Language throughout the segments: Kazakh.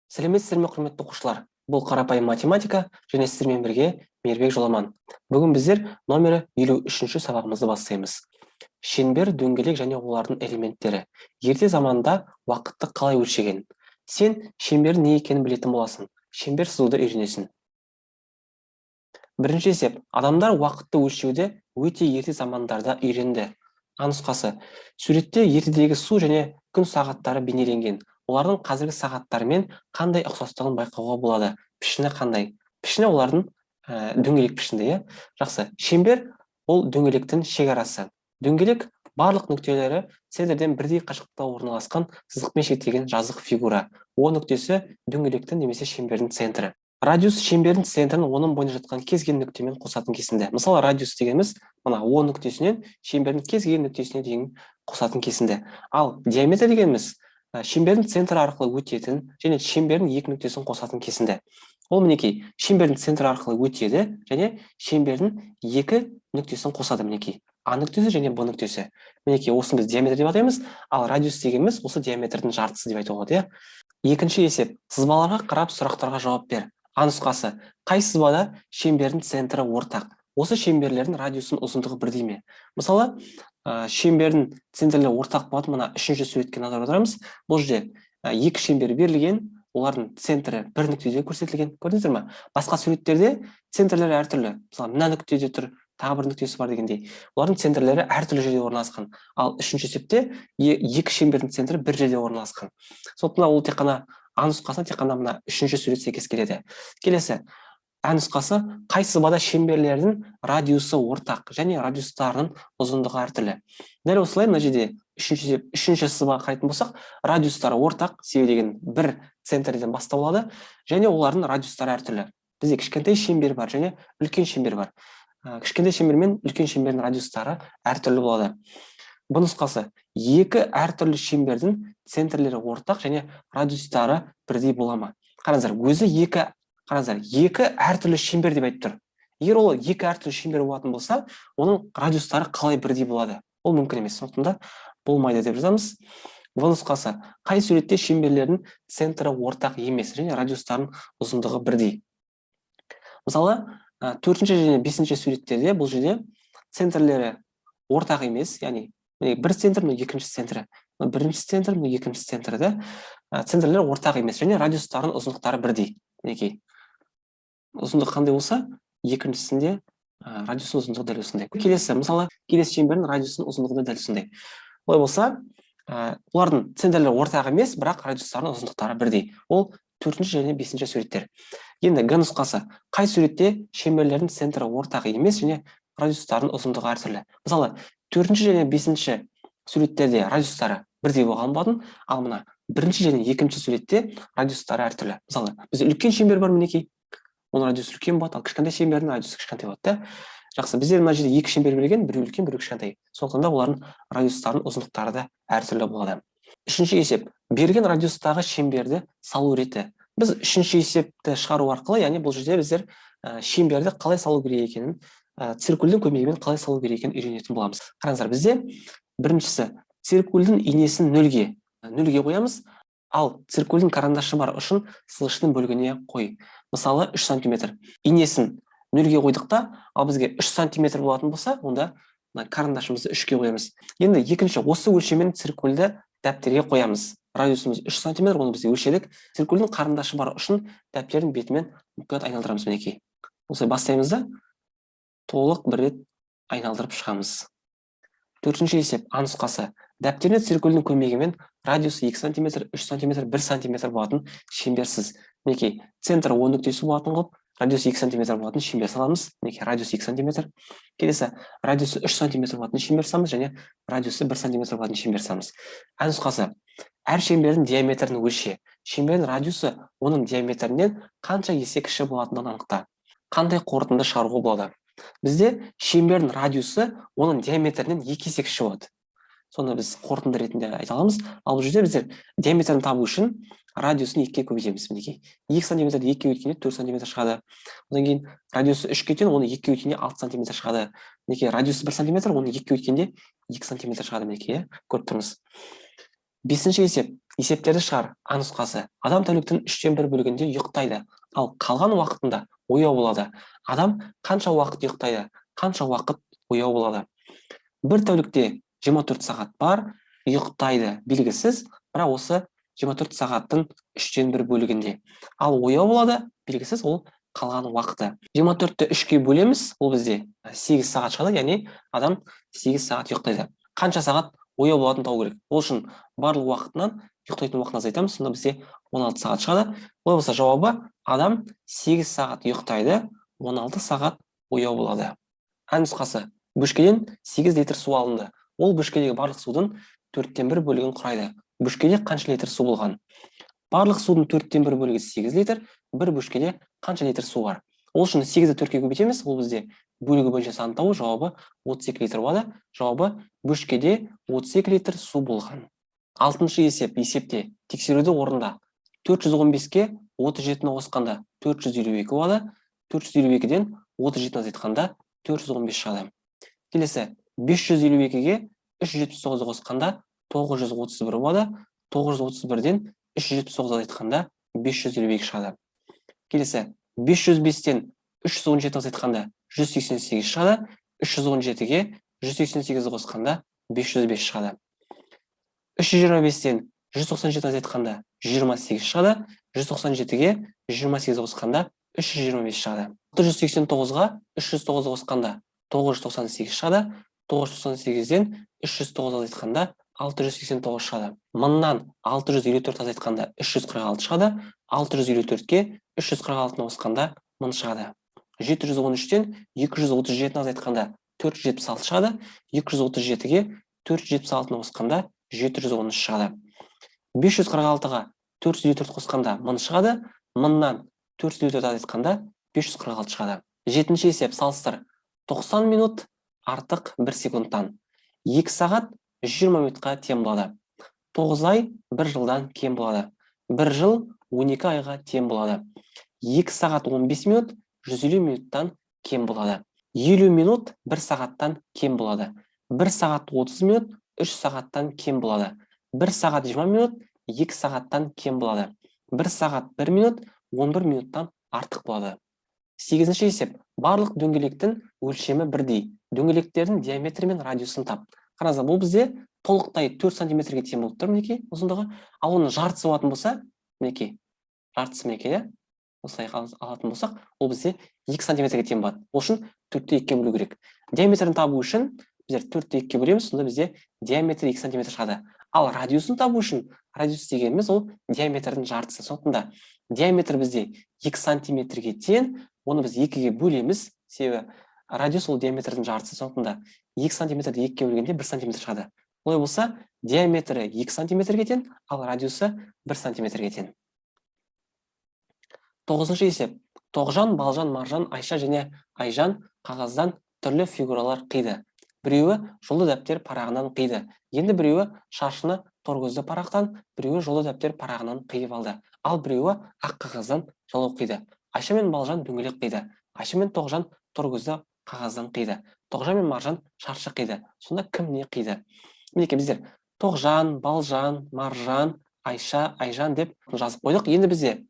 Сәлеметсіздер ме, құрметті оқушылар? Бұл қарапайым математика және сіздермен бірге Мейірбек Жоламан. Бүгін біздер номері 53-ші сабағымызды бастаймыз. Шеңбер, дөңгелек және олардың элементтері. Ерте заманда уақытты қалай өлшеген? Сен шеңбердің не екенін білетін боласың. Шеңбер сызуды үйренесің. Бірінші есеп. Адамдар уақытты өлшеуді өте ерте замандарда үйренді. А нұсқасы. Суретте ертедегі су және күн сағаттары бейнеленген. Олардың қазіргі сағаттарымен қандай ұқсастығын байқауға болады? Пішіні қандай? Пішіні олардың дөңгелек пішінде, Жақсы. Шеңбер ол дөңгелектің шекарасы. Дөңгелек барлық нүктелері центрден бірдей қашықтықта орналасқан сызықпен шектелген жазық фигура. О нүктесі дөңгелектің немесе шеңбердің центрі. Радиус шеңбердің центрін оның бойында жатқан кез келген нүктемен қосатын кесінді. Мысалы, радиус дегеніміз мына О нүктесінен шеңбердің кез келген нүктесіне дейін қосатын кесінді. Ал диаметр дегеніміз шеңбердің центрі арқылы өтетін және шеңбердің екі нүктесін қосатын кесінді. Ол мінекей, шеңбердің центрі арқылы өтеді және шеңбердің екі нүктесін қосады мінекей. А нүктесі және Б нүктесі. Мінекей, осыны біз диаметр деп атаймыз, ал радиус дегеніміз осы диаметрдің жартысы деп айтуға болады. Екінші есеп. Сызбаларға қарап сұрақтарға жауап бер. А нұсқасы. Қай сызбада шеңбердің центрі ортақ? Осы шеңберлердің радиусының ұзындығы бірдей ме? Мысалы, шеңбердің центрлері ортақ болады. Мына үшінші суретке назар аударамыз. Бұл жерде екі шеңбер берілген, олардың центрі бір нүктеде көрсетілген. Көрдіңіздер ме? Басқа суреттерде центрлері әртүрлі. Мысалы, мына нүктеде тұр, тағы бір нүктесі бар дегендей. Олардың центрлері әртүрлі жерде орналасқан. Ал үшінші есепте екі шеңбердің центрі бір жерде орналасқан. Сондықтан ол тек қана А нұсқасына тек қана мына үшінші сурет сәйкес келеді. Келесі. А нұсқасы қай сызбада шеңберлердің радиусы ортақ және радиустарының ұзындығы әртүрлі. Дәл осылай мына жерде үшінші сызбаға қарайтын болсақ, радиустары ортақ, себебі деген бір центрден басталады және олардың радиустары әртүрлі. Бізде кішкентай шеңбер бар және үлкен шеңбер бар. Кішкентай шеңбер мен үлкен шеңбердің радиустары әртүрлі болады. Бұл нұсқасы екі әртүрлі шеңбердің центрлері ортақ және радиустары бірдей бола ма? Қараңыздар, екі әртүрлі шеңбер деп айтып тұр. Егер ол екі әртүрлі шеңбер болатын болса, оның радиустары қалай бірдей болады? Ол мүмкін емес. Сондықтан болмайды деп жазамыз. Бұл нұсқасы қай суретте шеңберлердің центрі ортақ емес және радиустарының ұзындығы бірдей? Мысалы, төртінші және бесінші суреттерде бұл жерде центрлері ортақ емес, яғни бір центр, екінші центрі, бірінші центр, екінші центрі, центрлері ортақ емес және радиустарының ұзындықтары бірдей. Мінекей. Ұзындық қандай болса, екіншісінде радиусының ұзындығы дәл осындай. Келесі, мысалы, келесі шеңбердің радиусының ұзындығы дәл осындай. Олай болса, олардың центрлері ортақ емес, бірақ радиустарының ұзындықтары бірдей. Ол төртінші және бесінші суреттер. Енді Г нұсқасы. Қай суретте шеңберлердің центрі ортақ емес және радиустарының ұзындығы әртүрлі? Мысалы, төртінші және бесінші суреттерде радиустары бірдей болған болатын, ал мына бірінші және екінші суретте радиустары әртүрлі. Мысалы, бізде үлкен шеңбер бар мінекей. Оның радиусы үлкен болады, ал кішкентай шеңбердің радиусы кішкентай болады. Жақсы, бізде мына жерде екі шеңбер берілген, бірі үлкен, бірі кішкентай. Сондықтан да олардың радиустарының ұзындықтары да әртүрлі болады. Үшінші есеп. Берілген радиустағы шеңберді салу реті. Біз үшінші есепті шығару арқылы, яғни бұл жерде біздер шеңберді қалай салу керек екенін, циркульдің көмегімен қалай салу керек екенін үйренетін боламыз. Қараңыздар, бізде біріншісі циркульдің инесін нөлге қоямыз, ал циркульдің карандашы бар ұшын сызғыштың бөлігіне қой. Мысалы, 3 см. Инесін нөлге қойдықта, ал бізге 3 см болатын болса, онда карандашымызды 3-ке қоямыз. Енді екінші, осы өлшеммен циркульді дәптерге қоямыз. Радиусымыз 3 см, оны бізде өлшедік. Циркульдің қарындашы бар ұшын дәптердің бетімен мұқият айналдырамыз мінекей. Осылай бастаймыз да, толық бір рет айналдырып шығамыз. Төртінші есеп, А нұсқасы. Дәптеріне циркульдің көмегімен радиусы 2 см, 3 см, 1 см болатын шеңберсіз. Мінекей, центр О нүктесі болатын қылып, радиусы 2 см болатын шеңбер саламыз. Мінекей, радиусы 2 см. Келесі, радиусы 3 см болатын шеңбер саламыз және радиусы 1 см болатын шеңбер саламыз. А нұсқасы. Әр шеңбердің диаметрін өлше. Шеңбердің радиусы оның диаметрінен қанша есе кіші болатындығын анықта. Қандай қорытынды шығаруға болады? Бізде шеңбердің радиусы оның диаметрінен 2 есе кіші болады. Соны біз қорытынды ретінде айта аламыз. Ал бұл жерде біздер диаметрін табу үшін радиусын 2-ке көбейтеміз мінекей. 2 см 2-ке өткенде 4 см шығады. Одан кейін радиусы 3-ке өткенде оны 2-ке өткенде 6 см шығады. Мінекей, радиусы 1 см, оны 2-ке өткенде 2 см шығады мінекей, көріп тұрмыз. Бесінші есеп. есептерді шығар. А нұсқасы: адам тәуліктің 1/3 бөлігінде ұйықтайды, ал қалған уақытында ояу болады. Адам қанша уақыт ұйықтайды, қанша уақыт ояу болады? Бір тәулікте 24 сағат бар, ұйықтайды белгісіз, бірақ осы 24 сағаттың 1/3 бөлігінде. Ал ояу болады белгісіз, ол қалған уақыты. 24-ті 3-ке бөлеміз, ол бізде 8 сағат шығады, яғни адам 8 сағат ұйықтайды. Қанша сағат ояу болатынын табу керек. Ол үшін барлық уақытынан ұйықтайтын уақытын азайтамыз, сонда бізде 16 сағат шығады. Олай болса жауабы: адам 8 сағат ұйықтайды, 16 сағат ояу болады. А нұсқасы: бөшкеден 8 литр су алынды. Ол бөшкедегі барлық судың 1/4 бөлігін құрайды. Бөшкеде қанша литр су болған? Барлық судың 1/4 бөлігі 8 литр, бір бөшкеде қанша литр су бар? Ол үшін 8-ді 4-ке көбейтеміз, ол бізде бөлігі бойынша санын табу, жауабы 32 литр болады. Жауабы: бөшкеде 32 литр су болған. 6-шы есепте тексеруді орында. 415-ке 37-ні қосқанда 452 болады. 452-ден 37-ні азайтқанда 415 шығады. Келесі: 552-ге 379-ді қосқанда 931 болады. 931-ден 379 азайтқанда 552 шығады. Келесі: 505-тен 317 азайтқанда 188 шығады. 317-ге 188-ді қосқанда 505 шығады. 325-тен 197 азайтқанда 128 шығады. 197-ге 128-ді қосқанда 325 шығады. 689-ға 309-ды қосқанда 998 шығады. 998-ден 309 азайтқанда 689 шығады. 1000-нан 654 азайтқанда 346 шығады. 654-ке 346-ны қосқанда 1000 шығады. 713-тен 237-ні азайтқанда 476 шығады. 237-ге 476-ны қосқанда 713 шығады. 546-ға 454 қосқанда 1000 шығады. 1000-нан 454 азайтқанда 546 шығады. 7-ші есеп: салыстыр. 90 минут артық 1 секундтан. 2 сағат 20 минутқа тең болады. 9 ай 1 жылдан кем болады. 1 жыл 12 айға тең болады. 2 сағат 15 минут 150 минуттан кем болады. 50 минут 1 сағаттан кем болады. 1 сағат 30 минут 3 сағаттан кем болады. 1 сағат 20 минут 2 сағаттан кем болады. 1 сағат 1 минут 11 минуттан артық болады. 8-ші есеп: барлық дөңгелектің өлшемі бірдей. Дөңгелектердің диаметрі мен радиусын тап. Қараңыздар, бұл бізде толықтай 4 сантиметрге тең болып тұр, мінекей, ұзындығы. Ал оның жартысы болатын болса, мінекей, жартысы мінекей, иә? Осылай алатын болсақ, ол бізде 2 сантиметрге тең болады. Ол үшін 4-те 2-ке бөлу керек. Диаметрін табу үшін біздер 4-те 2-ке бөлеміз, сонда бізде диаметрі 2 сантиметр шығады. Ал радиусын табу үшін, радиус дегеніміз ол диаметрдің жартысы. Сондықтан диаметр бізде 2 сантиметрге тең, оны біз 2-ге бөлеміз, себебі радиус ол диаметрдің жартысы. Сондықтан 2 сантиметрді 2-ге бөлгенде 1 сантиметр шығады. Олай болса, диаметрі 2 сантиметрге тең, ал радиусы 1 сантиметрге тең. 9-шы есеп: Тоғжан, Балжан, Маржан, Айша және Айжан қағаздан түрлі фигуралар қиды. Біреуі жолды дәптер парағынан қиды. Енді біреуі шаршыны торкөзді парақтан, біреуі жолды дәптер парағынан қиып алды. Ал біреуі ақ қағаздан жалау қиды. Айша мен Балжан дөңгелек қиды. Айша мен Тоғжан торкөзді қағаздан қиды. Тоғжан мен Маржан шаршы қиды. Сонда кім не қиды? Мінекей біздер Тоғжан, Балжан, Маржан, Айша, Айжан деп жазып қойдық. Енді бізде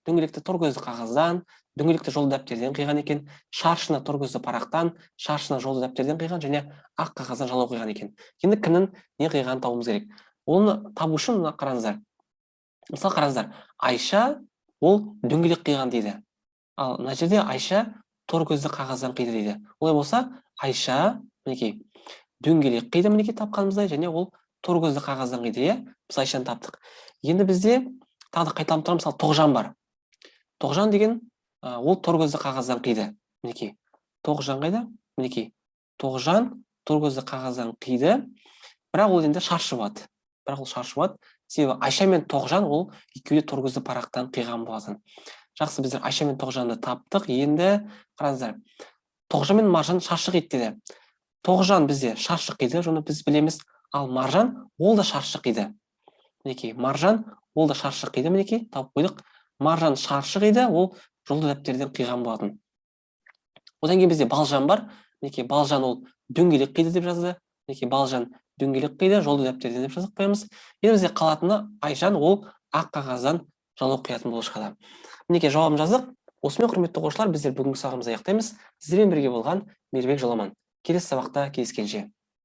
дөңгелекті торкөзді қағаздан, дөңгелекті жолды дәптерден қиған екен, шаршыны торкөзді парақтан, шаршыны жолды дәптерден қиған және ақ қағаздан жалау қиған екен. Енді кімнің не қиғанын табуымыз керек. Оны табу үшін мына қараңыздар. Мысалы қараңыздар, Айша ол дөңгелек қиған дейді. Ал мына жерде Айша торкөзді қағаздан қиды дейді. Олай болса, Айша мінекей дөңгелек қиды, мінекей тапқанымыздай, және ол торкөзді қағаздан қиды, иә? Біз Айшаны таптық. Енді бізде тағы да қайталап тұрамыз, мысалы Тоғжан бар. Тоғжан деген ол торкөзді қағаздан қиды. Мінекей. Тоғжан қайда? Мінекей. Тоғжан торкөзді қағаздан қиды. Бірақ ол енді шаршы болады. Бірақ ол шаршы болады. Себебі Айша мен Тоғжан ол екеуі де торкөзді парақтан қиған болатын. Жақсы, біздер Айша мен Тоғжанды таптық. Енді қараңыздар. Тоғжан мен Маржан шаршы қиды деді. Тоғжан бізде шаршы қиды, оны біз білеміз. Ал Маржан ол да шаршы қиды. Мінекей, Маржан ол да шаршы қиды, мінекей, тауып қойдық. Маржан шаршы қиды, ол жолды дәптерден қиған болатын. Одан кейін бізде Балжан бар. Мінекей, Балжан ол дөңгелек қиды деп жазды. Мінекей, Балжан дөңгелек қиды, жолды дәптерден деп жазып қоямыз. Енді бізде қалатыны Айжан ол ақ қағаздан жол оқитын болып шығады. Мінекей жауабын жаздық. Осымен құрметті оқушылар, біздер бүгінгі сабағымызды аяқтаймыз. Сіздермен бірге болған Мейірбек Жоламан. Келесі сабақта кездескенше.